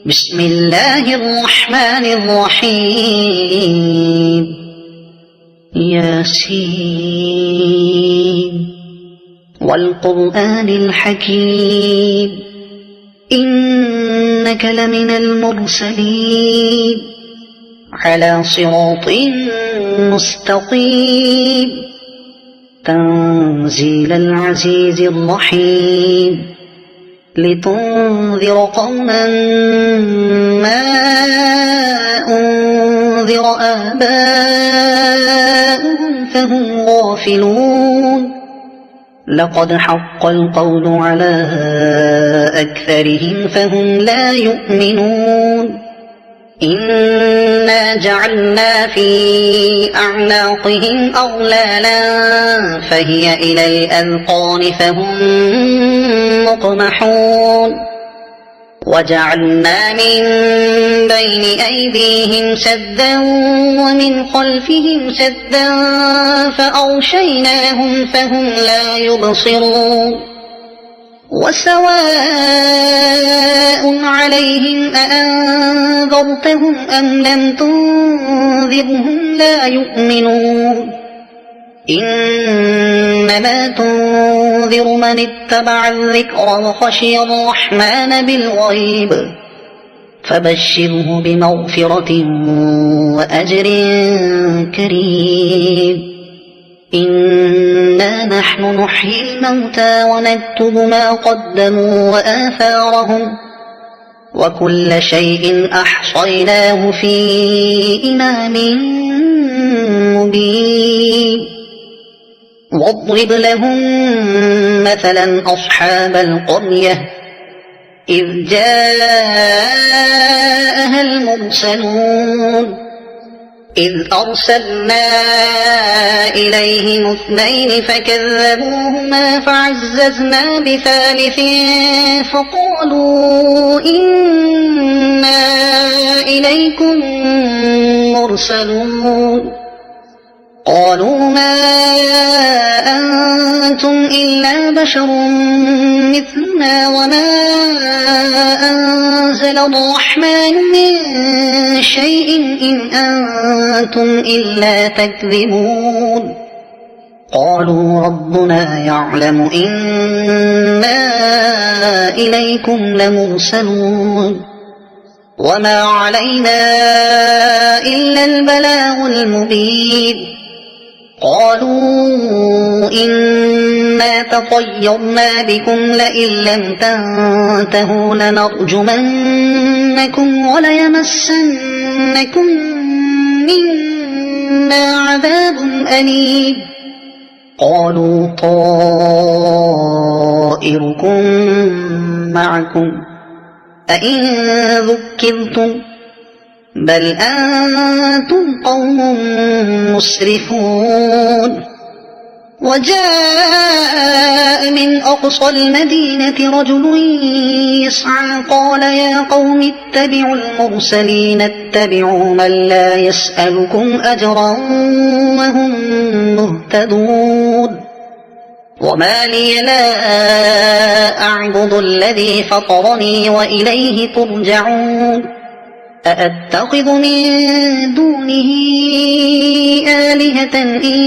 بسم الله الرحمن الرحيم ياسين والقرآن الحكيم إنك لمن المرسلين على صراط مستقيم تنزيل العزيز الرحيم لتنذر قوما ما أنذر آباؤهم فهم غافلون لقد حق القول على أكثرهم فهم لا يؤمنون إنا جعلنا في أعناقهم أغلالا فهي إلى الأذقان فهم مقمحون وجعلنا من بين أيديهم سدا ومن خلفهم سدا فأغشيناهم فهم لا يبصرون وسواء عليهم أأنذرتهم أم لم تنذرهم لا يؤمنون إنما تنذر من اتبع الذكر وخشي الرحمن بالغيب فبشره بمغفرة وأجر كريم إنا نحن نحيي الموتى ونكتب ما قدموا وآثارهم وكل شيء أحصيناه في إمام مبين واضرب لهم مثلا أصحاب القرية إذ جاءها المرسلون إذ أرسلنا إليهم اثنين فكذبوهما فعززنا بثالث فقالوا إنا إليكم مرسلون قالوا ما أنتم إلا بشر مثلنا وما أنزل الرحمن من شيء إن أنتم إلا تكذبون قالوا ربنا يعلم إنا إليكم لمرسلون وما علينا إلا البلاغ المبين قالوا إنا تطيرنا بكم لئن لم تنتهوا لنرجمنكم وليمسنكم منا عذاب أليم قالوا طائركم معكم أئن ذكرتم بل أنتم قوم مسرفون وجاء من أقصى المدينة رجل يسعى قال يا قوم اتبعوا المرسلين اتبعوا من لا يسألكم أجرا وهم مهتدون وما لي لا أعبد الذي فطرني وإليه ترجعون أأتخذ من دونه آلهة إن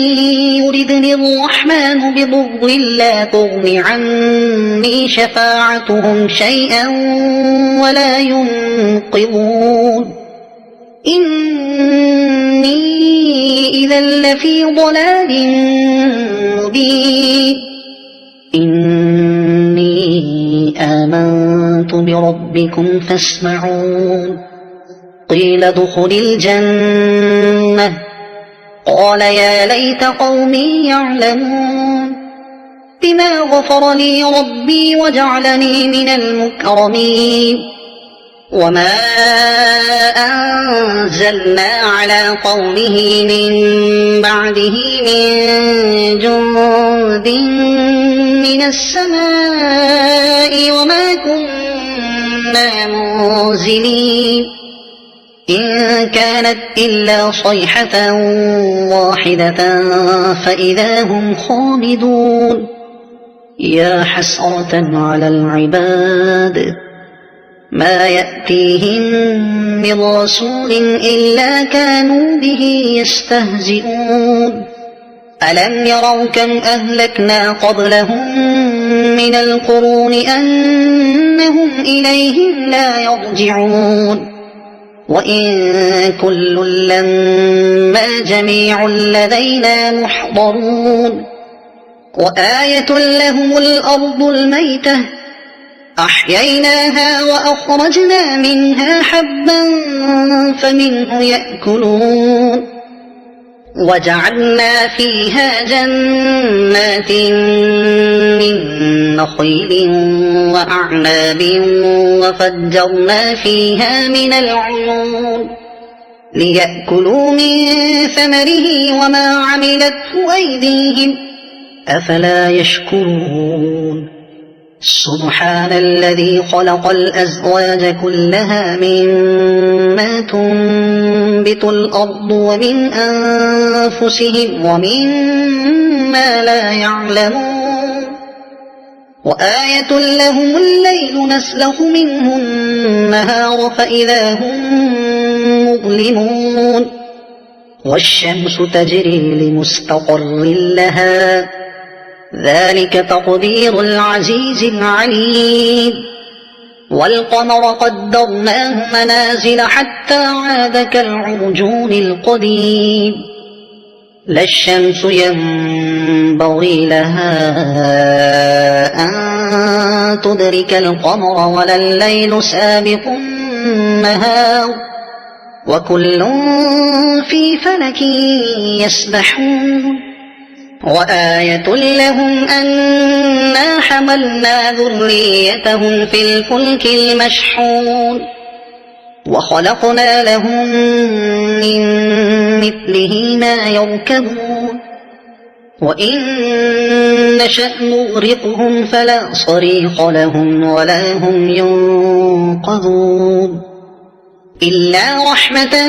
يردني الرحمن بضر لا تغن عني شفاعتهم شيئا ولا ينقذون إني إذا لفي ضلال مبين إني آمنت بربكم فاسمعون قيل ادخل الجنة قال يا ليت قومي يعلمون بما غفر لي ربي وجعلني من المكرمين وما أنزلنا على قومه من بعده من جند من السماء وما كنا منزلين إن كانت إلا صيحة واحدة فإذا هم خامدون يا حسرة على العباد ما يأتيهم من رسول إلا كانوا به يستهزئون ألم يروا كم أهلكنا قبلهم من القرون أنهم إليهم لا يرجعون وإن كل لما جميع لدينا محضرون وآية لهم الأرض الميتة أحييناها وأخرجنا منها حبا فمنه يأكلون وجعلنا فيها جنات من نخيل وأعناب وفجرنا فيها من العيون ليأكلوا من ثمره وما عملته أيديهم أفلا يشكرون سبحان الذي خلق الأزواج كلها مما تنبت الأرض ومن أنفسهم ومما لا يعلمون وآية لهم الليل نسلخ منه النهار فإذا هم مظلمون والشمس تجري لمستقر لها ذلك تقدير العزيز العليم والقمر قدرناه منازل حتى عاد كالعرجون القديم لا الشمس ينبغي لها أن تدرك القمر ولا الليل سابق النهار وكل في فلك يسبحون وآية لهم أنا حملنا ذريتهم في الفلك المشحون وخلقنا لهم من مثله ما يركبون وإن نشأ نغرقهم فلا صريخ لهم ولا هم ينقذون إلا رحمة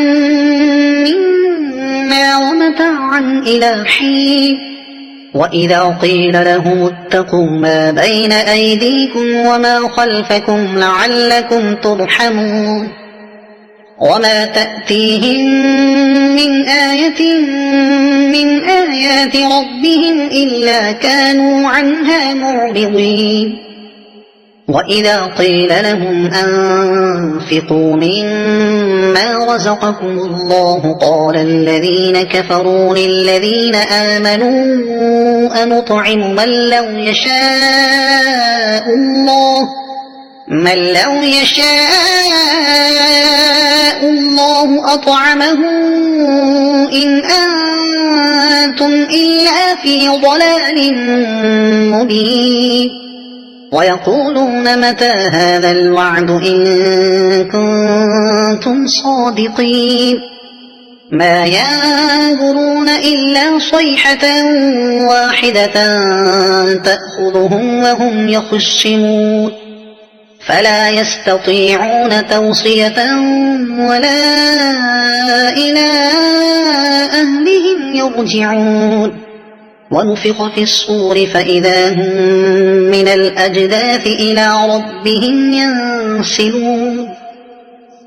منا ومتاعا إلى حين وإذا قيل لهم اتقوا ما بين أيديكم وما خلفكم لعلكم ترحمون وما تأتيهم من آية من آيات ربهم إلا كانوا عنها معرضين وإذا قيل لهم أنفقوا مما رزقكم الله قال الذين كفروا للذين آمنوا أنطعم من لو يشاء الله أطعمه إن أنتم إلا في ضلال مبين ويقولون متى هذا الوعد إن كنتم صادقين ما ينظرون إلا صيحة واحدة تأخذهم وهم يخصمون فلا يستطيعون توصية ولا إلى أهلهم يرجعون ونفخ في الصور فإذا هم من الأجداث إلى ربهم ينسلون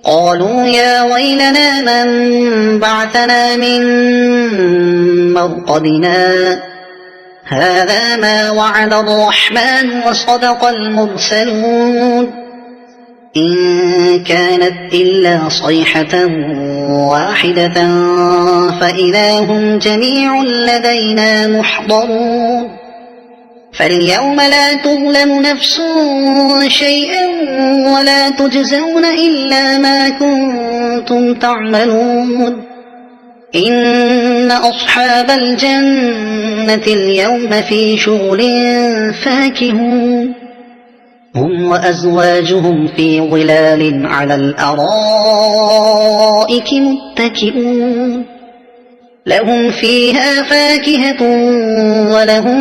قالوا يا ويلنا من بعثنا من مرقدنا هذا ما وعد الرحمن وصدق المرسلون إن كانت إلا صيحة واحدة فإذا هم جميع لدينا محضرون فاليوم لا تظلم نفس شيئا ولا تجزون إلا ما كنتم تعملون إن أصحاب الجنة اليوم في شغل فاكهون هم وأزواجهم في ظلال على الأرائك متكئون لهم فيها فاكهة ولهم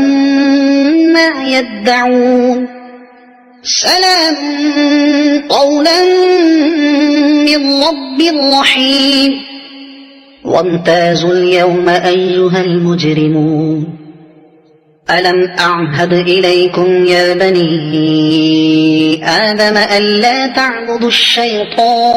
ما يدعون سلام قولا من رب رحيم وامتازوا اليوم أيها المجرمون ألم أعهد إليكم يا بني آدم ألا تعبدوا الشيطان